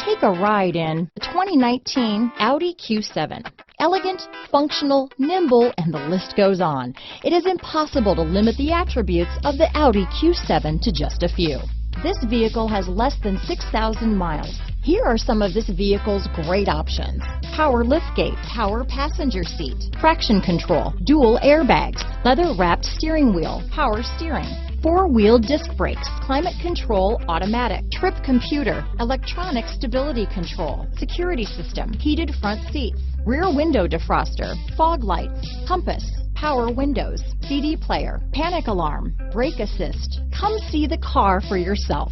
Take a ride in the 2019 Audi Q7. Elegant, functional, nimble, and the list goes on. It is impossible to limit the attributes of the Audi Q7 to just a few. This vehicle has less than 6,000 miles. Here are some of this vehicle's great options: power liftgate, power passenger seat, traction control, dual airbags, leather-wrapped steering wheel, power steering, four-wheel disc brakes, climate control automatic, trip computer, electronic stability control, security system, heated front seats, rear window defroster, fog lights, compass, power windows, CD player, panic alarm, brake assist. Come see the car for yourself.